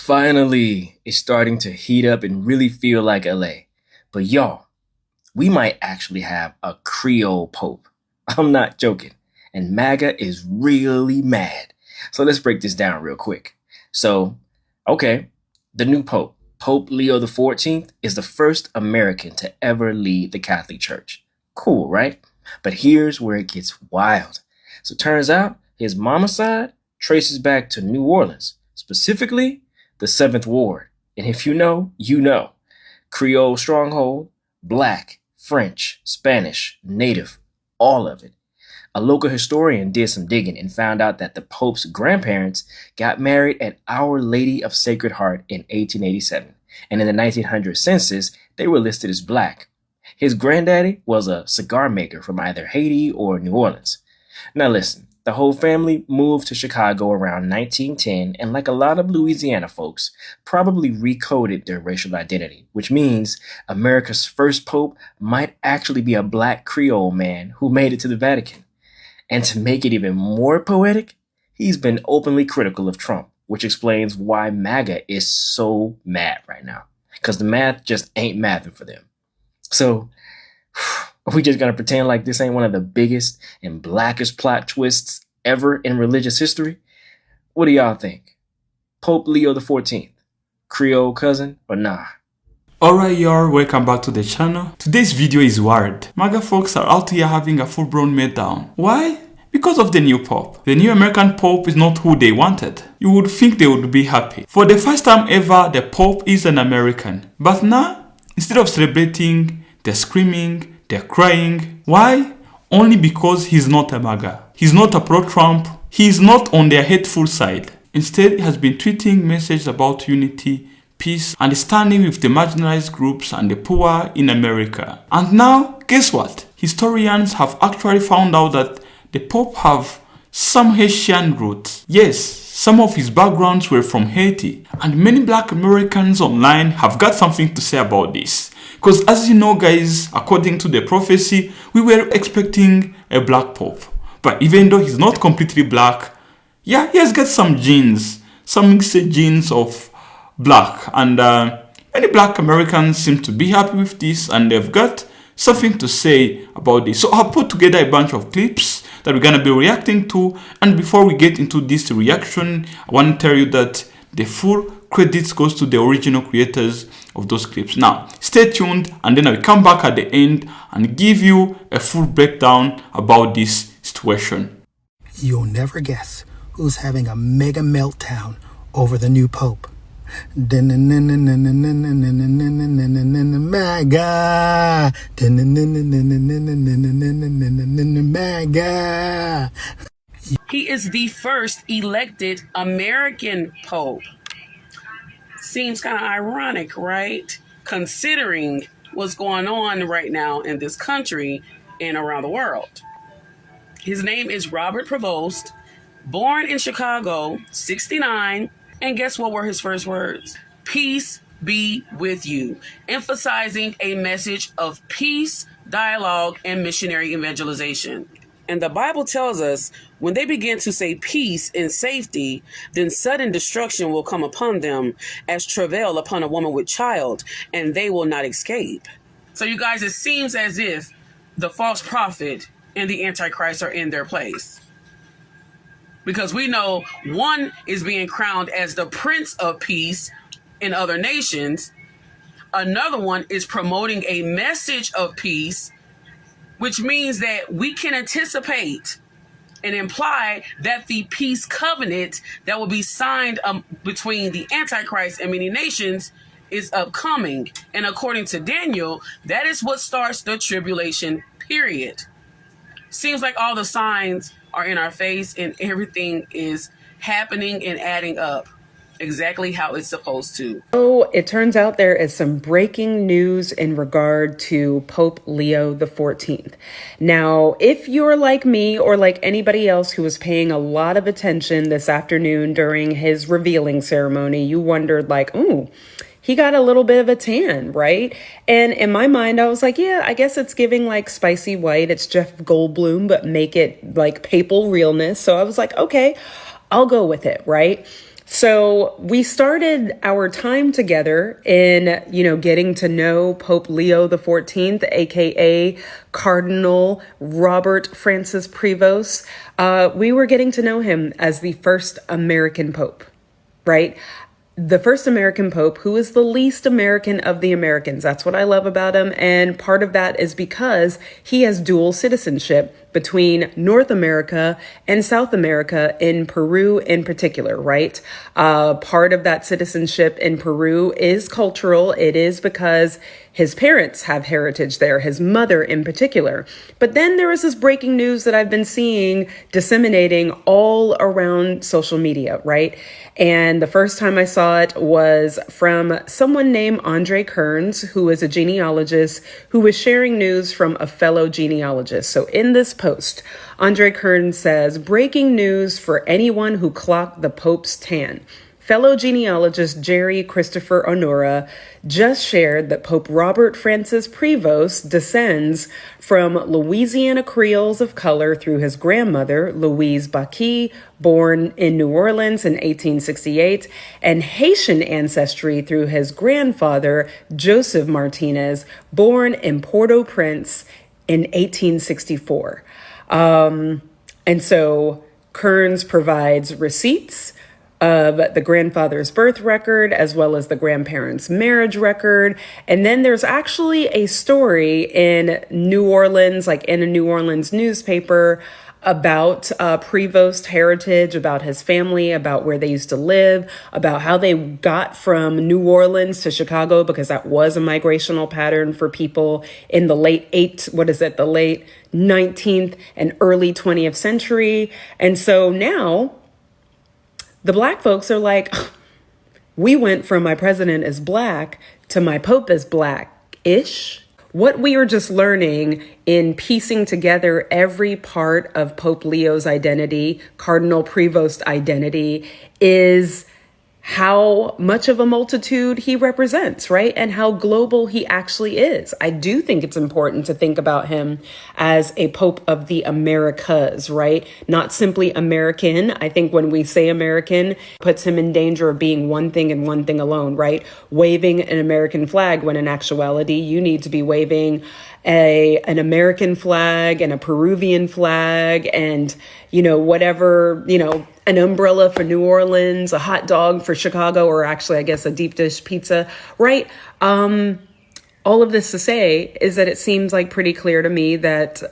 Finally, it's starting to heat up and really feel like LA. But y'all, we might actually have a Creole Pope. I'm not joking. And Maga is really mad. So let's break this down real quick. So, okay, the new Pope, Pope Leo XIV, is the first American to ever lead the Catholic Church. Cool, right? But here's where it gets wild. So turns out his mama's side traces back to New Orleans, specifically the 7th Ward. And if you know, you know. Creole stronghold, Black, French, Spanish, Native, all of it. A local historian did some digging and found out that the Pope's grandparents got married at Our Lady of Sacred Heart in 1887. And in the 1900 census, they were listed as Black. His granddaddy was a cigar maker from either Haiti or New Orleans. Now listen, the whole family moved to Chicago around 1910, and like a lot of Louisiana folks, probably recoded their racial identity, which means America's first pope might actually be a Black Creole man who made it to the Vatican. And to make it even more poetic, he's been openly critical of Trump, which explains why MAGA is so mad right now, because the math just ain't mathing for them. So, are we just going to pretend like this ain't one of the biggest and blackest plot twists ever in religious history? What do y'all think? Pope Leo XIV, Creole cousin or nah? Alright y'all, welcome back to the channel. Today's video is wild. MAGA folks are out here having a full-blown meltdown. Why? Because of the new Pope. The new American Pope is not who they wanted. You would think they would be happy. For the first time ever, the Pope is an American. But now, instead of celebrating, they're screaming, they're crying. Why? Only because he's not a MAGA. He's not a pro-Trump. He's not on their hateful side. Instead, he has been tweeting messages about unity, peace, and standing with the marginalized groups and the poor in America. And now, guess what? Historians have actually found out that the Pope have some Haitian roots. Yes, some of his backgrounds were from Haiti, and many Black Americans online have got something to say about this. Because as you know guys, according to the prophecy, we were expecting a Black Pope. But even though he's not completely Black, yeah, he has got some genes, some mixed genes of Black. And many Black Americans seem to be happy with this, and they've got something to say about this. So I've put together a bunch of clips that we're going to be reacting to. And before we get into this reaction, I want to tell you that the full credits goes to the original creators of those clips. Now, stay tuned, and then I'll come back at the end and give you a full breakdown about this situation. You'll never guess who's having a mega meltdown over the new Pope. Maga. Maga. He is the first elected American Pope. Seems kind of ironic, right? Considering what's going on right now in this country and around the world. His name is Robert Prevost, born in Chicago, 69. And guess what were his first words? Peace be with you, emphasizing a message of peace, dialogue, and missionary evangelization. And the Bible tells us when they begin to say peace and safety, then sudden destruction will come upon them as travail upon a woman with child, and they will not escape. So you guys, it seems as if the false prophet and the Antichrist are in their place. Because we know one is being crowned as the Prince of Peace in other nations. Another one is promoting a message of peace, which means that we can anticipate and imply that the peace covenant that will be signed between the Antichrist and many nations is upcoming. And according to Daniel, that is what starts the tribulation period. Seems like all the signs are in our face and everything is happening and adding up exactly how it's supposed to. Oh, it turns out there is some breaking news in regard to Pope Leo XIV. Now, if you're like me or like anybody else who was paying a lot of attention this afternoon during his revealing ceremony, you wondered like, ooh, he got a little bit of a tan, right? And in my mind, I was like, yeah, I guess it's giving like spicy white. It's Jeff Goldblum, but make it like papal realness. So I was like, okay, I'll go with it, right? So we started our time together in, getting to know Pope Leo the 14th, aka Cardinal Robert Francis Prevost. We were getting to know him as the first American Pope, right? The first American Pope, who is the least American of the Americans. That's what I love about him. And part of that is because he has dual citizenship between North America and South America, in Peru in particular, right? Part of that citizenship in Peru is cultural. It is because his parents have heritage there, his mother in particular. But then there is this breaking news that I've been seeing disseminating all around social media, right? And the first time I saw it was from someone named Andre Kearns, who is a genealogist who was sharing news from a fellow genealogist. So in this post, Andre Kearns says, breaking news for anyone who clocked the Pope's tan. Fellow genealogist Jerry Christopher Honora just shared that Pope Robert Francis Prevost descends from Louisiana Creoles of color through his grandmother, Louise Baki, born in New Orleans in 1868, and Haitian ancestry through his grandfather, Joseph Martinez, born in Port-au-Prince in 1864. And so Kearns provides receipts of the grandfather's birth record as well as the grandparents' marriage record. And then there's actually a story in New Orleans, like in a New Orleans newspaper, about Prevost heritage, about his family, about where they used to live, about how they got from New Orleans to Chicago, because that was a migrational pattern for people in the late 19th and early 20th century. And so now the Black folks are like, we went from my president is Black to my Pope is Black-ish. What we are just learning in piecing together every part of Pope Leo's identity, Cardinal Prevost's identity, is how much of a multitude he represents, right? And how global he actually is. I do think it's important to think about him as a Pope of the Americas, right? Not simply American. I think when we say American, puts him in danger of being one thing and one thing alone, right? Waving an American flag when in actuality, you need to be waving an American flag and a Peruvian flag and, whatever, an umbrella for New Orleans, a hot dog for Chicago, or actually, I guess, a deep dish pizza, right? All of this to say is that it seems like pretty clear to me that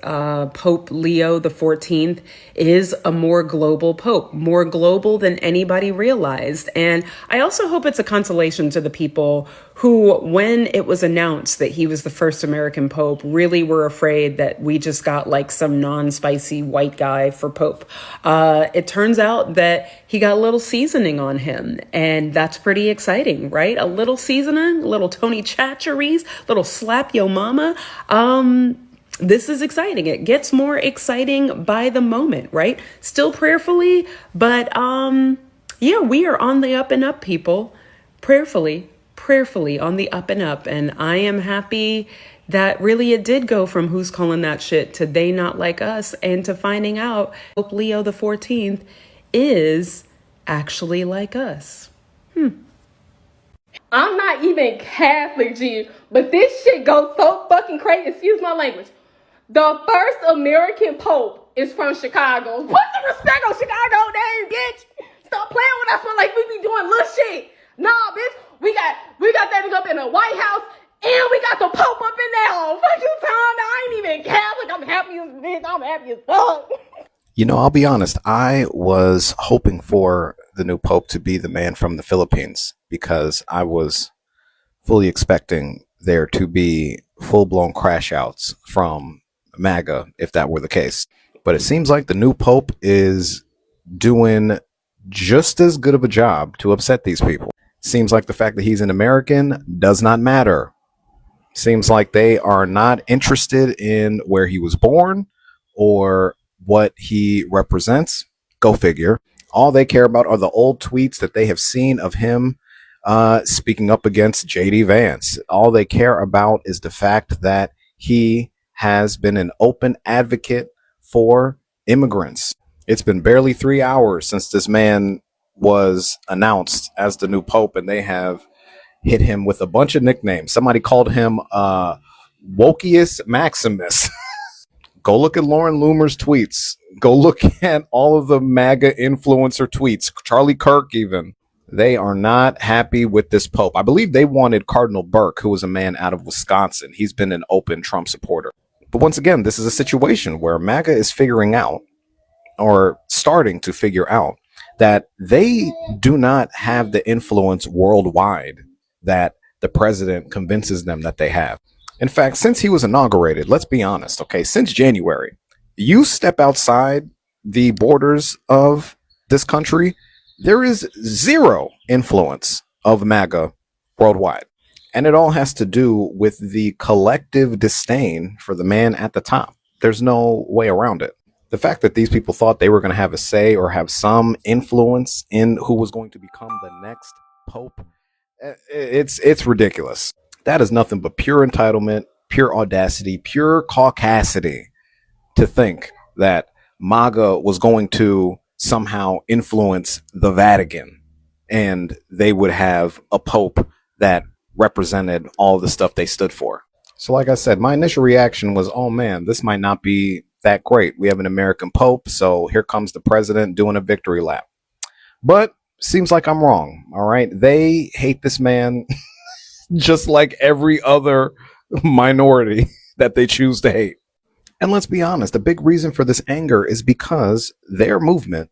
Pope Leo the 14th is a more global pope, more global than anybody realized. And I also hope it's a consolation to the people who, when it was announced that he was the first American pope, really were afraid that we just got like some non-spicy white guy for pope. It turns out that he got a little seasoning on him, and that's pretty exciting, right? A little seasoning, a little Tony Chachere's, little slap yo mama. This is exciting. It gets more exciting by the moment, right? Still prayerfully, but yeah, we are on the up and up, people. Prayerfully on the up and up. And I am happy that really it did go from who's calling that shit to they not like us, and to finding out Pope Leo the 14th is actually like us. I'm not even Catholic, G, but this shit goes so fucking crazy. Excuse my language. The first American Pope is from Chicago. Put some respect on Chicago name, bitch. Stop playing with us like we be doing little shit. Nah, bitch. We got that nigga up in the White House, and we got the Pope up in there. Fuck you, Tom. I ain't even Catholic. I'm happy as bitch. I'm happy as fuck. I'll be honest. I was hoping for the new Pope to be the man from the Philippines, because I was fully expecting there to be full-blown crash outs from Maga if that were the case. But it seems like the new Pope is doing just as good of a job to upset these people. Seems like the fact that he's an American does not matter. Seems like they are not interested in where he was born or what he represents. Go figure. All they care about are the old tweets that they have seen of him speaking up against J.D. Vance. All they care about is the fact that he has been an open advocate for immigrants. It's been barely 3 hours since this man was announced as the new pope, and they have hit him with a bunch of nicknames. Somebody called him Wokius Maximus. Go look at Lauren Loomer's tweets. Go look at all of the MAGA influencer tweets. Charlie Kirk, even. They are not happy with this pope. I believe they wanted Cardinal Burke, who was a man out of Wisconsin. He's been an open Trump supporter. But once again, this is a situation where MAGA is figuring out, or starting to figure out, that they do not have the influence worldwide that the president convinces them that they have. In fact, since he was inaugurated, let's be honest, okay, since January, you step outside the borders of this country, there is zero influence of MAGA worldwide. And it all has to do with the collective disdain for the man at the top. There's no way around it. The fact that these people thought they were going to have a say or have some influence in who was going to become the next pope, it's ridiculous. That is nothing but pure entitlement, pure audacity, pure caucasity to think that MAGA was going to somehow influence the Vatican and they would have a pope that represented all the stuff they stood for. So like I said, my initial reaction was, oh man, this might not be that great. We have an American pope, so here comes the president doing a victory lap. But seems like I'm wrong, all right? They hate this man just like every other minority that they choose to hate. And let's be honest, the big reason for this anger is because their movement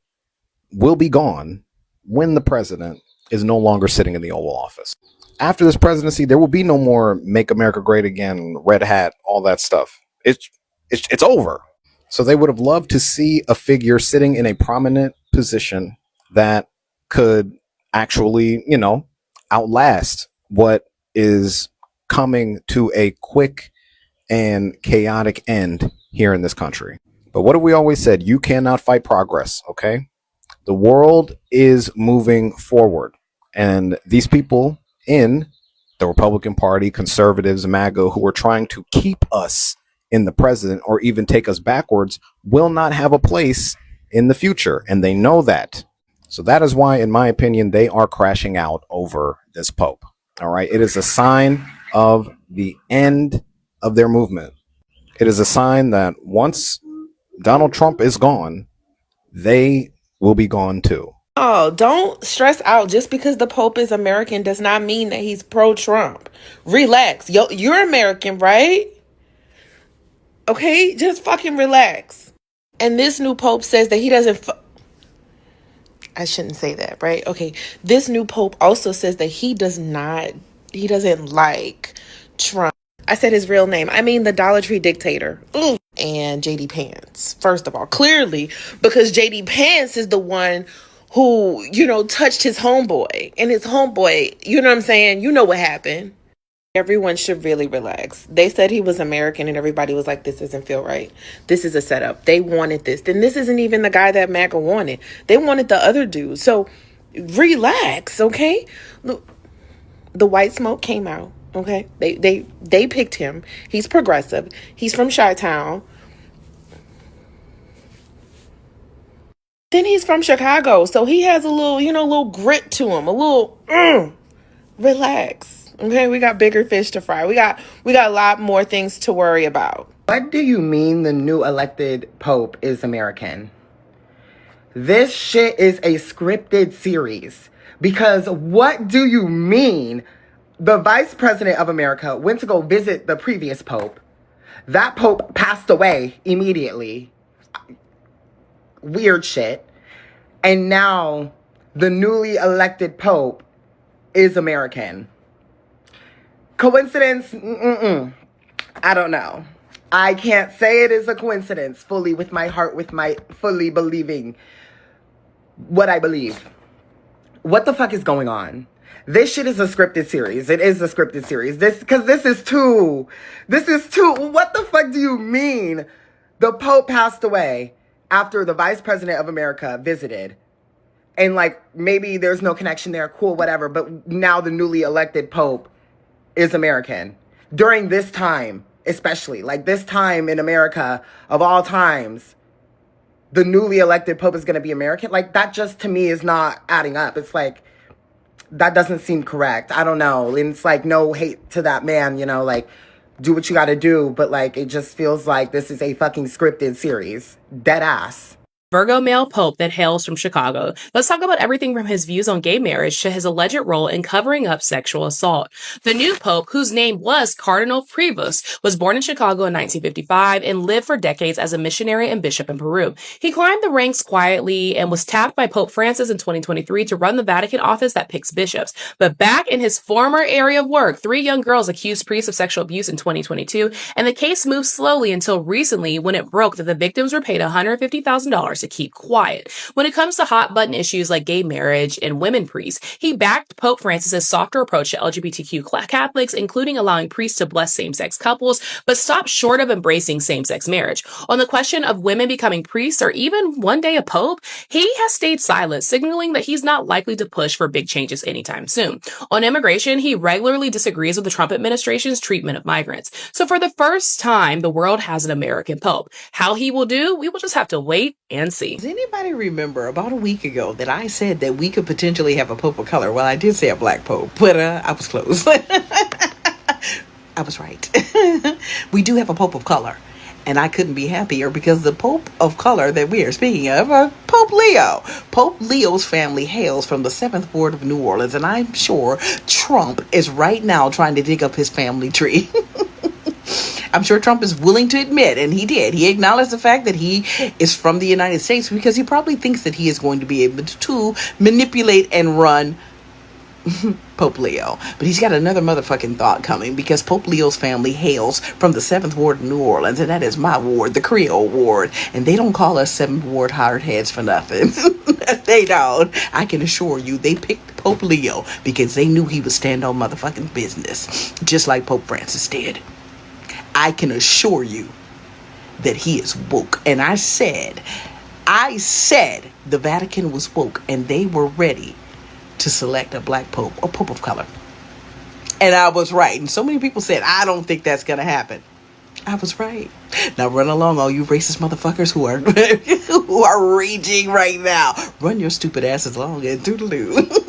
will be gone when the president is no longer sitting in the Oval Office. After this presidency, there will be no more Make America Great Again, red hat, all that stuff. It's over. So they would have loved to see a figure sitting in a prominent position that could actually, outlast what is coming to a quick and chaotic end here in this country. But what have we always said? You cannot fight progress, okay? The world is moving forward. And these people in the Republican Party, conservatives, MAGA, who are trying to keep us in the president or even take us backwards, will not have a place in the future. And they know that. So that is why, in my opinion, they are crashing out over this pope. All right. It is a sign of the end of their movement. It is a sign that once Donald Trump is gone, they will be gone too. Oh, don't stress out. Just because the Pope is American does not mean that he's pro-Trump. Relax. You're American, right? Okay, just fucking relax. And this new Pope says that he doesn't... I shouldn't say that, right? Okay, this new Pope also says that he doesn't like Trump. I said his real name. I mean the Dollar Tree dictator. Ooh. And JD Pence. First of all, clearly, because JD Pence is the one who, touched his homeboy. And his homeboy, you know what I'm saying? You know what happened. Everyone should really relax. They said he was American and everybody was like, this doesn't feel right. This is a setup. They wanted this. Then this isn't even the guy that MAGA wanted. They wanted the other dude. So relax, okay? Look, the white smoke came out, okay? They picked him. He's progressive. He's from Chi-Town. Then he's from Chicago. So he has a little, little grit to him. A little, relax. Okay, we got bigger fish to fry. We got a lot more things to worry about. What do you mean the new elected Pope is American? This shit is a scripted series. Because what do you mean? The Vice President of America went to go visit the previous Pope. That Pope passed away immediately. Weird shit. And now the newly elected Pope is American. Coincidence? I don't know. I can't say it is a coincidence fully with my heart, with my fully believing what I believe. What the fuck is going on? This shit is a scripted series. It is a scripted series. This is too. What the fuck do you mean? The Pope passed away after the Vice President of America visited. And maybe there's no connection there. Cool, whatever. But now the newly elected Pope is American. During this time, especially. This time in America, of all times, the newly elected Pope is going to be American. Like, that just, to me, is not adding up. It's like, that doesn't seem correct. I don't know. And it's like, no hate to that man, you know, like, do what you got to do. But, like, it just feels like this is a fucking scripted series. Dead ass. Virgo male pope that hails from Chicago. Let's talk about everything from his views on gay marriage to his alleged role in covering up sexual assault. The new pope, whose name was Cardinal Prevost, was born in Chicago in 1955 and lived for decades as a missionary and bishop in Peru. He climbed the ranks quietly and was tapped by Pope Francis in 2023 to run the Vatican office that picks bishops. But back in his former area of work, 3 young girls accused priests of sexual abuse in 2022, and the case moved slowly until recently when it broke that the victims were paid $150,000 to keep quiet. When it comes to hot button issues like gay marriage and women priests, he backed Pope Francis's softer approach to LGBTQ Catholics, including allowing priests to bless same-sex couples, but stopped short of embracing same-sex marriage. On the question of women becoming priests or even one day a pope, he has stayed silent, signaling that he's not likely to push for big changes anytime soon. On immigration, he regularly disagrees with the Trump administration's treatment of migrants. So for the first time, the world has an American pope. How he will do, we will just have to wait and see. Does anybody remember about a week ago that I said that we could potentially have a pope of color? Well, I did say a black pope, but I was close. I was right. We do have a pope of color, and I couldn't be happier because the pope of color that we are speaking of, Pope Leo. Pope Leo's family hails from the 7th Ward of New Orleans, and I'm sure Trump is right now trying to dig up his family tree. I'm sure Trump is willing to admit, and he did. He acknowledged the fact that he is from the United States because he probably thinks that he is going to be able to manipulate and run Pope Leo. But he's got another motherfucking thought coming because Pope Leo's family hails from the 7th Ward of New Orleans, and that is my ward, the Creole Ward. And they don't call us 7th Ward hired heads for nothing. They don't. I can assure you they picked Pope Leo because they knew he would stand on motherfucking business, just like Pope Francis did. I can assure you that he is woke. And I said the Vatican was woke and they were ready to select a black pope or pope of color. And I was right. And so many people said, I don't think that's going to happen. I was right. Now run along, all you racist motherfuckers who are who are raging right now. Run your stupid asses along and doodaloo.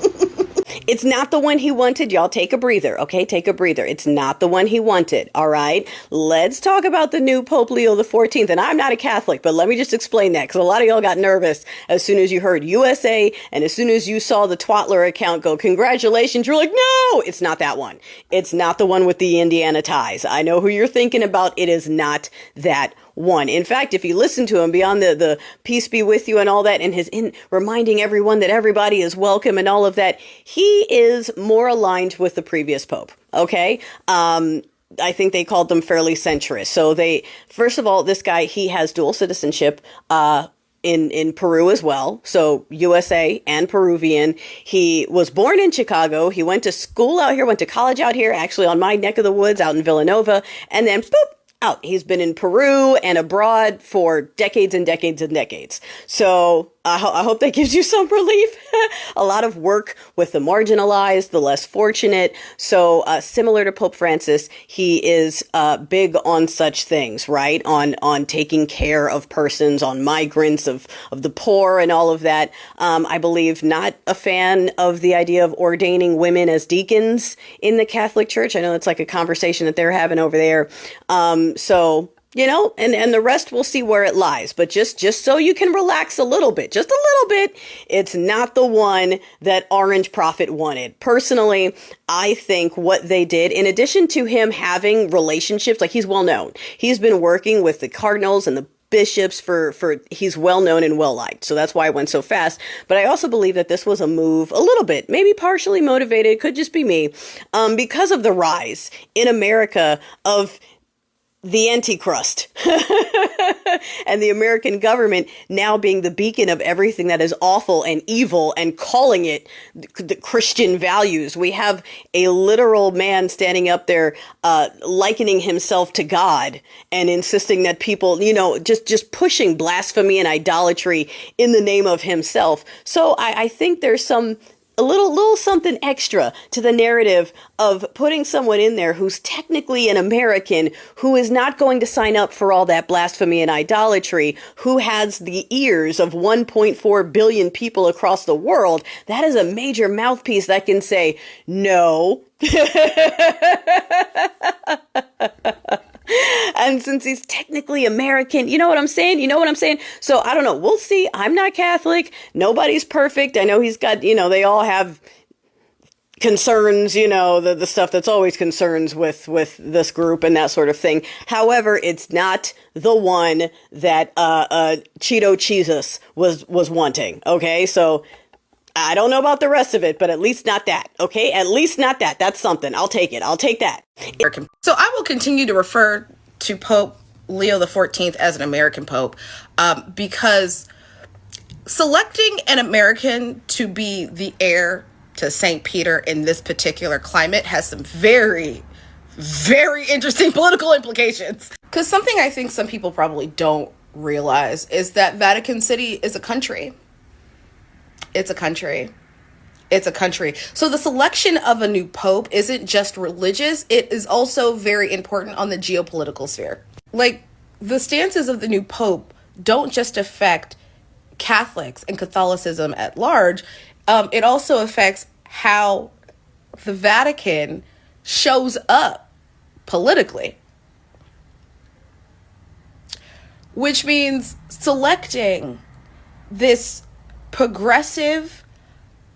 It's not the one he wanted. Y'all take a breather, okay? Take a breather. It's not the one he wanted, all right? Let's talk about the new Pope Leo the 14th. And I'm not a Catholic, but let me just explain that because a lot of y'all got nervous as soon as you heard USA and as soon as you saw the Twatler account go, congratulations, you're like, no, it's not that one. It's not the one with the Indiana ties. I know who you're thinking about. It is not that one. In fact, if you listen to him beyond the peace be with you and all that, and his reminding everyone that everybody is welcome and all of that, he is more aligned with the previous pope. Okay. I think they called them fairly centrist. So first of all, this guy, he has dual citizenship, in Peru as well. So USA and Peruvian. He was born in Chicago. He went to school out here, went to college out here, actually on my neck of the woods out in Villanova. And then boop, out. He's been in Peru and abroad for decades and decades and decades. So I hope that gives you some relief. A lot of work with the marginalized, the less fortunate. So similar to Pope Francis, he is big on such things, right? On taking care of persons, on migrants, of the poor and all of that. I believe not a fan of the idea of ordaining women as deacons in the Catholic Church. I know it's like a conversation that they're having over there. So, you know, and the rest we'll see where it lies. But just so you can relax a little bit, just a little bit, it's not the one that Orange Prophet wanted. Personally, I think what they did, in addition to him having relationships, like he's well known, he's been working with the cardinals and the bishops for he's well known and well liked. So that's why it went so fast. But I also believe that this was a move a little bit, maybe partially motivated, could just be me, because of the rise in America of the Antichrist and the American government now being the beacon of everything that is awful and evil and calling it the Christian values. We have a literal man standing up there, likening himself to God and insisting that people, you know, just pushing blasphemy and idolatry in the name of himself. So I think there's some a little something extra to the narrative of putting someone in there who's technically an American, who is not going to sign up for all that blasphemy and idolatry, who has the ears of 1.4 billion people across the world. That is a major mouthpiece that can say, no. And since he's technically American, you know what I'm saying? You know what I'm saying? So I don't know. We'll see. I'm not Catholic. Nobody's perfect. I know he's got, they all have concerns, the stuff that's always concerns with this group and that sort of thing. However, it's not the one that Cheeto Jesus was wanting. Okay, so I don't know about the rest of it, but at least not that. Okay, at least not that. That's something. I'll take it. I'll take that. So I will continue to refer to Pope Leo the 14th as an American Pope because selecting an American to be the heir to St. Peter in this particular climate has some very, very interesting political implications. Because something I think some people probably don't realize is that Vatican City is a country. It's a country. It's a country. So the selection of a new pope isn't just religious. It is also very important on the geopolitical sphere. Like, the stances of the new pope don't just affect Catholics and Catholicism at large. It also affects how the Vatican shows up politically. Which means selecting this progressive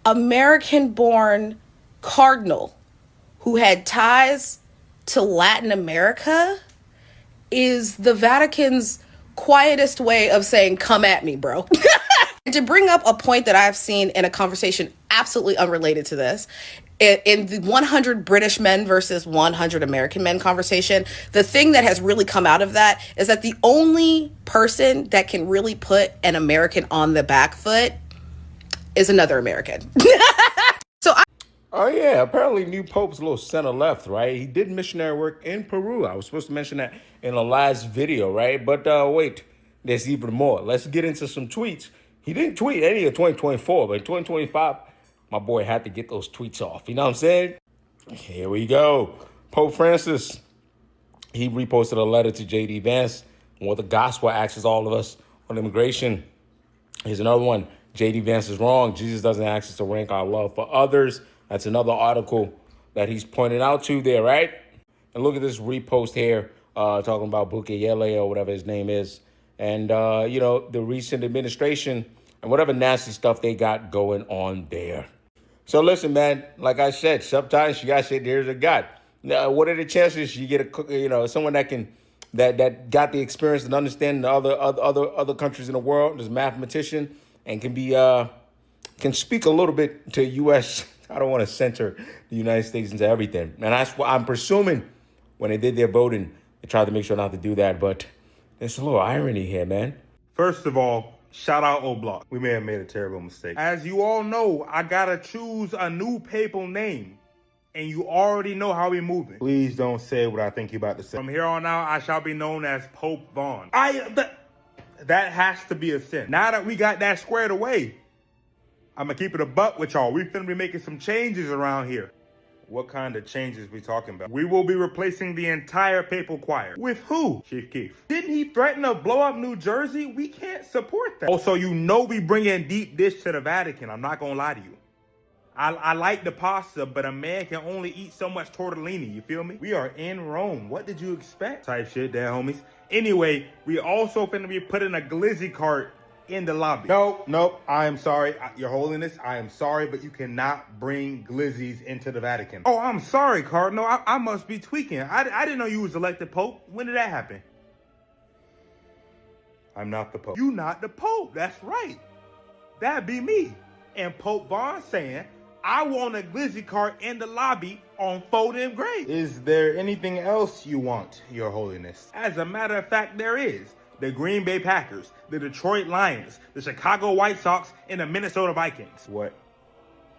American-born cardinal who had ties to Latin America is the Vatican's quietest way of saying, come at me, bro. And to bring up a point that I've seen in a conversation absolutely unrelated to this, in the 100 British men versus 100 American men conversation, the thing that has really come out of that is that the only person that can really put an American on the back foot is another American. Oh, yeah. Apparently, new Pope's a little center-left, right? He did missionary work in Peru. I was supposed to mention that in the last video, right? But wait, there's even more. Let's get into some tweets. He didn't tweet any of 2024, but in 2025, my boy had to get those tweets off. You know what I'm saying? Here we go. Pope Francis, he reposted a letter to J.D. Vance on what the gospel asks all of us on immigration. Here's another one. J.D. Vance is wrong. Jesus doesn't ask us to rank our love for others. That's another article that he's pointed out to there, right? And look at this repost here, talking about Bukele or whatever his name is. And, the recent administration and whatever nasty stuff they got going on there. So listen, man, like I said, sometimes you got to say there's a God. Now, what are the chances you get someone that got the experience and understand the other countries in the world, this mathematician, and can speak a little bit to U.S. I don't want to censor the United States into everything. And that's what I'm presuming when they did their voting, they tried to make sure not to do that. But there's a little irony here, man. First of all, shout out O'Block. We may have made a terrible mistake. As you all know, I gotta choose a new papal name. And you already know how we moving. Please don't say what I think you're about to say. From here on out, I shall be known as Pope Vaughn. That has to be a sin. Now that we got that squared away, I'm gonna keep it a buck with y'all. We finna be making some changes around here. What kind of changes we talking about? We will be replacing the entire papal choir. With who? Chief Keef. Didn't he threaten to blow up New Jersey? We can't support that. Also, we bring in deep dish to the Vatican. I'm not gonna lie to you. I like the pasta, but a man can only eat so much tortellini, you feel me? We are in Rome. What did you expect? Type shit there, homies. Anyway, we also finna be putting a glizzy cart in the lobby. Nope, I am sorry. Your Holiness, I am sorry, but you cannot bring glizzies into the Vatican. Oh, I'm sorry, Cardinal. I must be tweaking. I didn't know you was elected Pope. When did that happen? I'm not the Pope. You not the Pope. That's right. That'd be me. And Pope Vaughn saying, I want a glizzy cart in the lobby on folding grave. Is there anything else you want, Your Holiness? As a matter of fact, there is. The Green Bay Packers, the Detroit Lions, the Chicago White Sox, and the Minnesota Vikings. What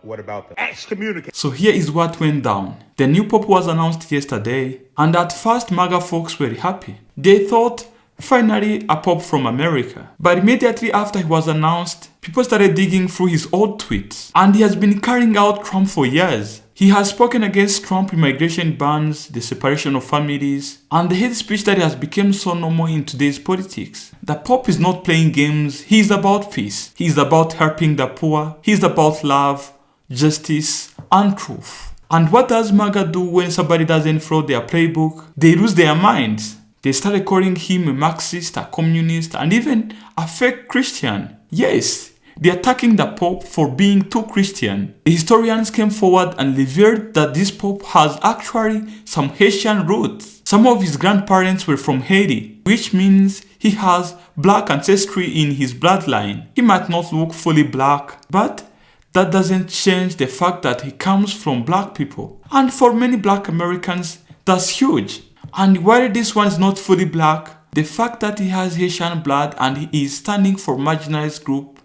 about them? Excommunicate. So here is what went down. The new Pope was announced yesterday, and at first Maga folks were happy. They thought, finally a Pope from America. But immediately after he was announced, people started digging through his old tweets, and he has been carrying out Trump for years. He has spoken against Trump immigration bans, the separation of families, and the hate speech that has become so normal in today's politics. The Pope is not playing games, he is about peace. He is about helping the poor, he is about love, justice, and truth. And what does Maga do when somebody doesn't follow their playbook? They lose their minds. They started calling him a Marxist, a communist, and even a fake Christian. Yes, they're attacking the Pope for being too Christian. The historians came forward and revealed that this Pope has actually some Haitian roots. Some of his grandparents were from Haiti, which means he has black ancestry in his bloodline. He might not look fully black, but that doesn't change the fact that he comes from black people. And for many black Americans, that's huge. And while this one is not fully black, the fact that he has Haitian blood and he is standing for marginalized group,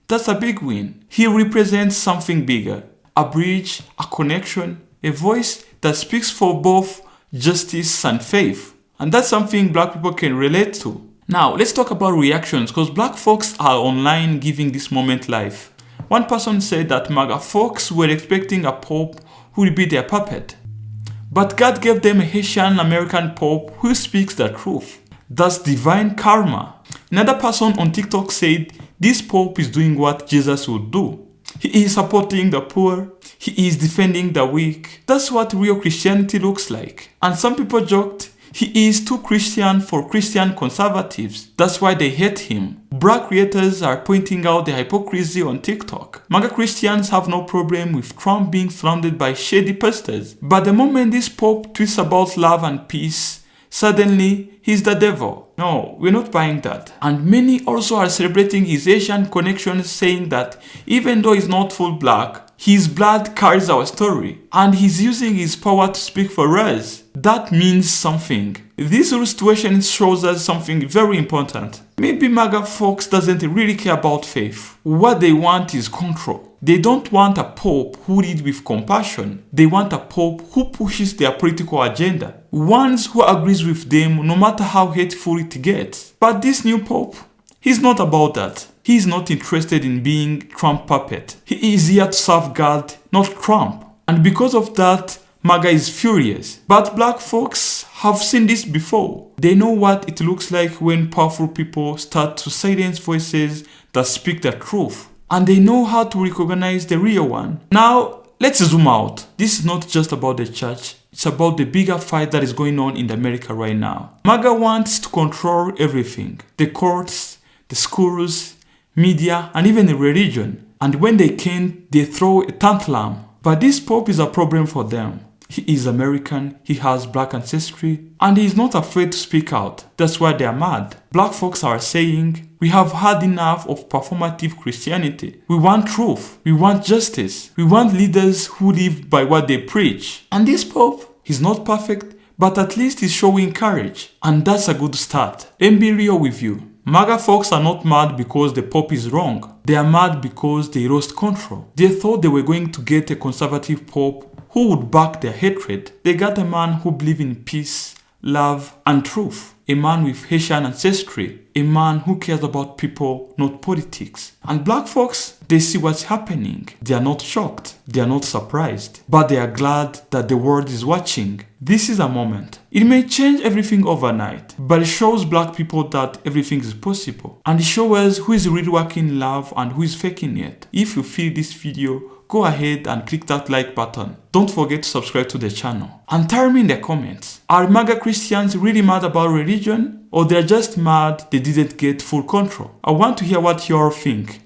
that's a big win. He represents something bigger, a bridge, a connection, a voice that speaks for both justice and faith. And that's something black people can relate to. Now, let's talk about reactions, because black folks are online giving this moment life. One person said that Maga folks were expecting a pope who would be their puppet. But God gave them a Haitian American pope who speaks the truth. That's divine karma. Another person on TikTok said this pope is doing what Jesus would do. He is supporting the poor. He is defending the weak. That's what real Christianity looks like. And some people joked he is too Christian for Christian conservatives. That's why they hate him. Black creators are pointing out the hypocrisy on TikTok. Maga Christians have no problem with Trump being surrounded by shady pastors. But the moment this Pope tweets about love and peace, suddenly he's the devil. No, we're not buying that. And many also are celebrating his Asian connections, saying that even though he's not full black, his blood carries our story, and he's using his power to speak for us. That means something. This whole situation shows us something very important. Maybe Maga folks doesn't really care about faith. What they want is control. They don't want a pope who leads with compassion. They want a pope who pushes their political agenda. Ones who agrees with them no matter how hateful it gets. But this new pope, he's not about that. He's not interested in being Trump puppet. He is here to serve God, not Trump. And because of that, Maga is furious. But black folks have seen this before. They know what it looks like when powerful people start to silence voices that speak the truth. And they know how to recognize the real one. Now, let's zoom out. This is not just about the church. It's about the bigger fight that is going on in America right now. Maga wants to control everything. The courts, the schools, media, and even the religion. And when they can, they throw a tantrum. But this Pope is a problem for them. He is American, he has black ancestry, and he is not afraid to speak out. That's why they are mad. Black folks are saying, we have had enough of performative Christianity. We want truth. We want justice. We want leaders who live by what they preach. And this Pope, he's not perfect, but at least he's showing courage. And that's a good start. Let me be real with you. Maga folks are not mad because the Pope is wrong. They are mad because they lost control. They thought they were going to get a conservative Pope who would back their hatred. They got a man who believes in peace, love, and truth. A man with Haitian ancestry. A man who cares about people, not politics. And black folks, they see what's happening. They are not shocked. They are not surprised. But they are glad that the world is watching. This is a moment. It may change everything overnight, but it shows black people that everything is possible. And it shows us who is really working love and who is faking it. If you feel this video, go ahead and click that like button. Don't forget to subscribe to the channel. And tell me in the comments, are Maga Christians really mad about religion? Or they're just mad they didn't get full control? I want to hear what you all think.